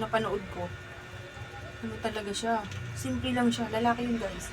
yung napanood ko. Ano talaga siya? Simple lang siya. Lalaki yun, guys.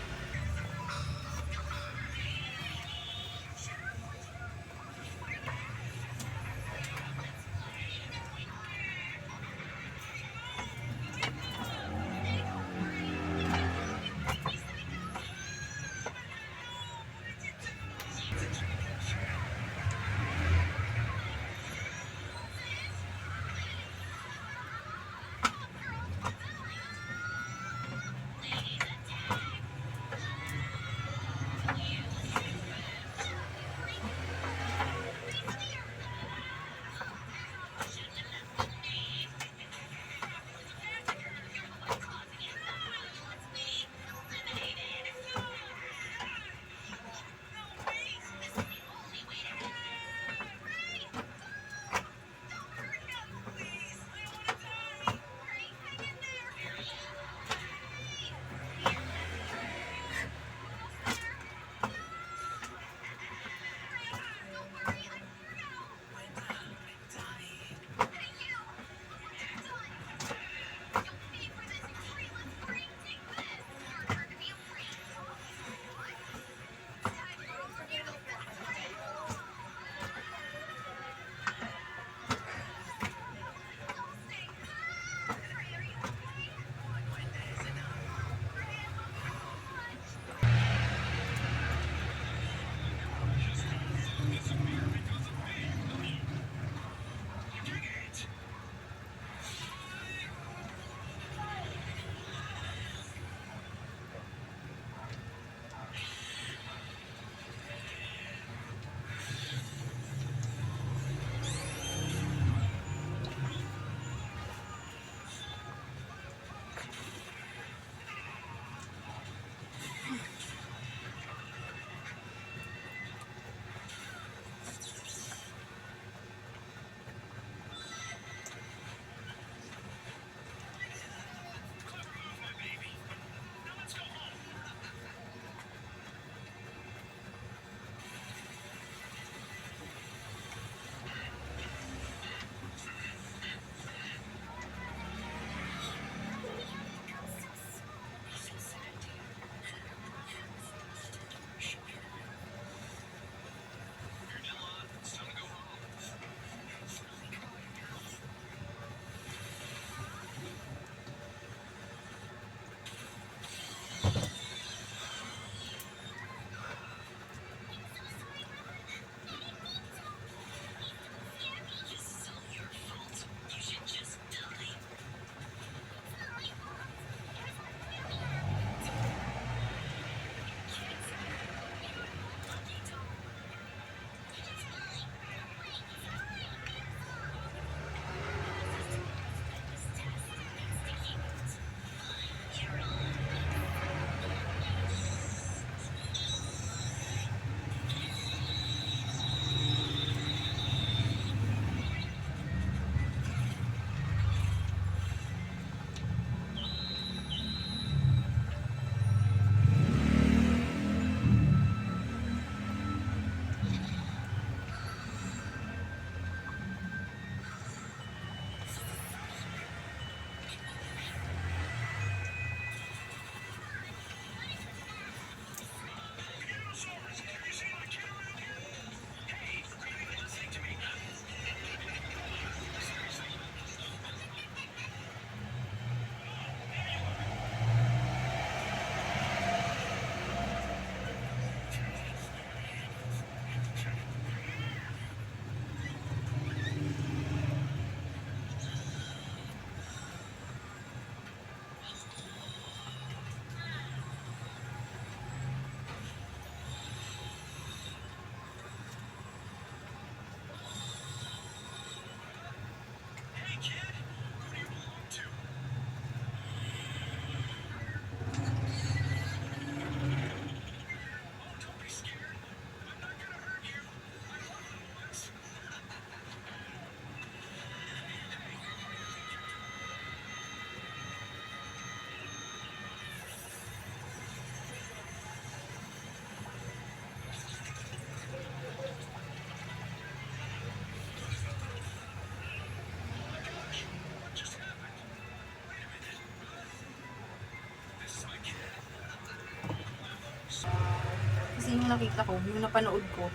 Kasi yung nakita ko, yung napanood ko,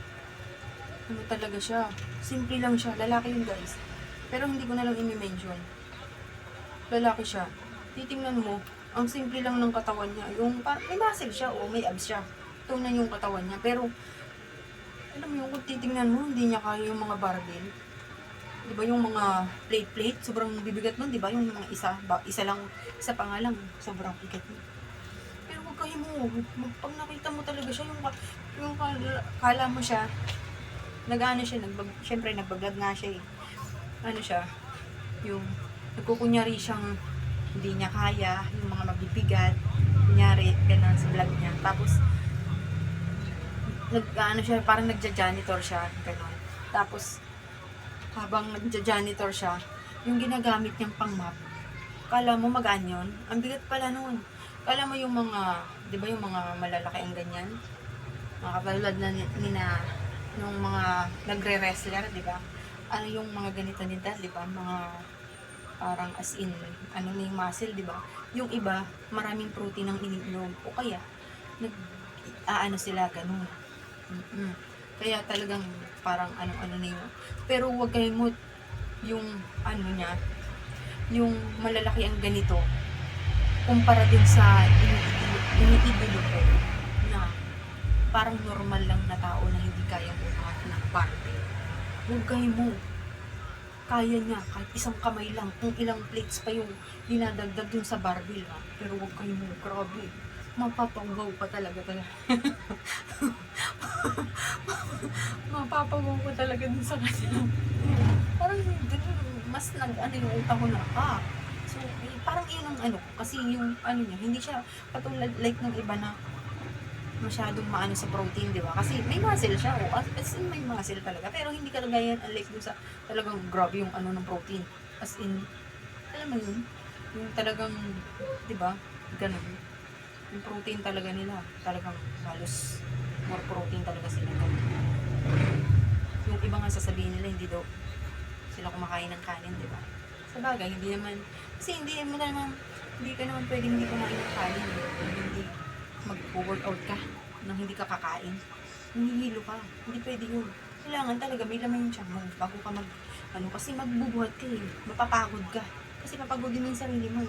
ano talaga siya. Simple lang siya. Lalaki yun guys. Pero hindi ko na lang i-mention. Lalaki siya. Titingnan mo, ang simple lang ng katawan niya. Yung, may muscle siya o may abs siya. Ito na yung katawan niya. Pero, alam mo yung kung titingnan mo, hindi niya kaya yung mga barbell. Di ba yung mga plate, sobrang bibigat nun, di ba? Yung mga isa pa nga lang, sobrang bigat nun. Pero huwag kayo mo, pag nakita mo talaga siya, yung kala mo siya, syempre nagbablog nga siya eh. Ano siya, yung nagkukunyari siyang hindi niya kaya, yung mga mabibigat, kunyari, ganun sa vlog niya. Tapos, siya, parang nagja-janitor siya, ganun. Tapos, habang nagja-janitor siya, yung ginagamit niyang pang-mop, kala mo magaan yun? Ang bigat pala nun. Kala mo yung mga, di ba yung mga malalaki ang ganyan? Mga katulad na nung mga nagre-wrestler, di ba? Ano yung mga ganito nila, di ba? Mga parang as in, ano na yung muscle, di ba? Yung iba, maraming protein ang iniinom. O kaya, sila, ganun. Kaya talagang parang ano-ano na yun. Pero huwag kayong yung ano niya, yung malalaki ang ganito, kumpara din sa iniidolo ko na parang normal lang na tao na hindi kayang buhat ng barbell. Huwag kayo mo. Kaya niya, kahit isang kamay lang, kung ilang plates pa yung dinadagdag dun sa barbell ha. Pero huwag kayo mo, grabe. Mapapagaw pa talaga. Mapapagaw ko talaga dun sa kanya. Parang mas yung utang ko na So, parang yun ang kasi yung niya, hindi siya katulad like ng iba na masyadong maano sa protein, di ba? Kasi may muscle siya, as in may muscle talaga. Pero hindi kalagayan unlike dun sa talagang grabe yung ng protein. As in, alam mo yun, yung talagang, di ba, ganun. Yung protein talaga nila, talagang halos more protein talaga sila. Yung iba nga sasabihin nila, hindi daw sila kumakain ng kanin, di ba? Sa bagay, hindi naman, kasi hindi ka naman pwedeng hindi kumain ng kanin. Hindi mag-workout ka nang hindi ka kakain. Nahihilo ka. Hindi pwede yun. Kailangan talaga may laman yung tiyan mo bago ka kasi magbubuhat ka eh. Mapapagod ka. Kasi papagodin mo yung sarili mo.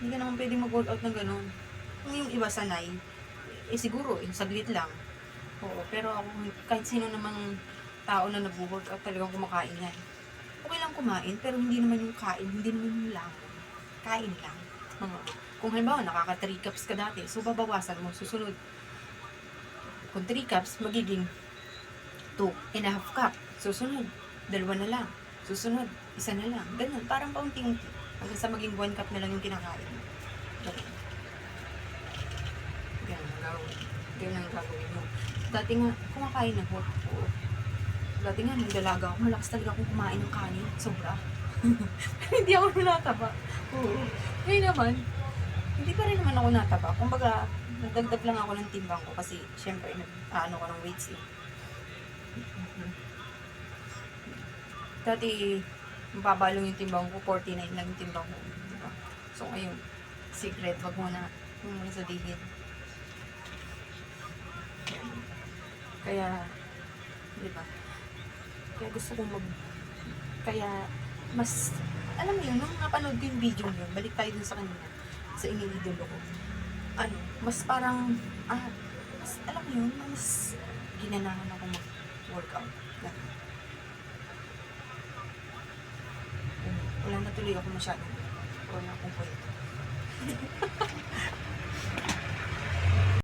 Hindi ka naman pwedeng mag-workout ng gano'n. Kung yung iba sanay, siguro, saglit lang. Oo, pero ako, kahit sino namang tao na nag-workout talagang kumakain yan. Okay lang kumain, pero hindi naman yung kain, hindi naman yung lang. Kain lang. Kung halimbawa, nakaka 3 cups ka dati, so babawasan mo, susunod. Kung 3 cups, magiging 2.5 cup. Susunod, 2 na lang. Susunod, 1 na lang. Ganun, parang paunti-unti. Hanggang sa maging 1 cup na lang yung kinakain. Ganun ang gagawin mo. Dati nga, kumakain ako. Oo. Dati nga, nung dalaga ako, malakas talaga akong kumain ng kanin. Sobra. Hindi ako nataba. Oo. Ngayon naman, hindi pa rin naman ako nataba. Kumbaga, nagdagdag lang ako ng timbang ko kasi, syempre, ko ng weights eh. Dati, mababalong yung timbang ko, 49 lang yung timbang ko. Diba? So, ngayon, secret, wag mo na sabihin. Kaya, diba? Kaya gusto kong kaya, mas, alam mo yun, nung napanood ko yung video yun, balik tayo dun sa kanina, sa iniidolo ko. Mas parang, mas, alam mo yun, mas ginanahan ako mag-workout. Wala na tuloy ako masyadong. Wala akong kwento.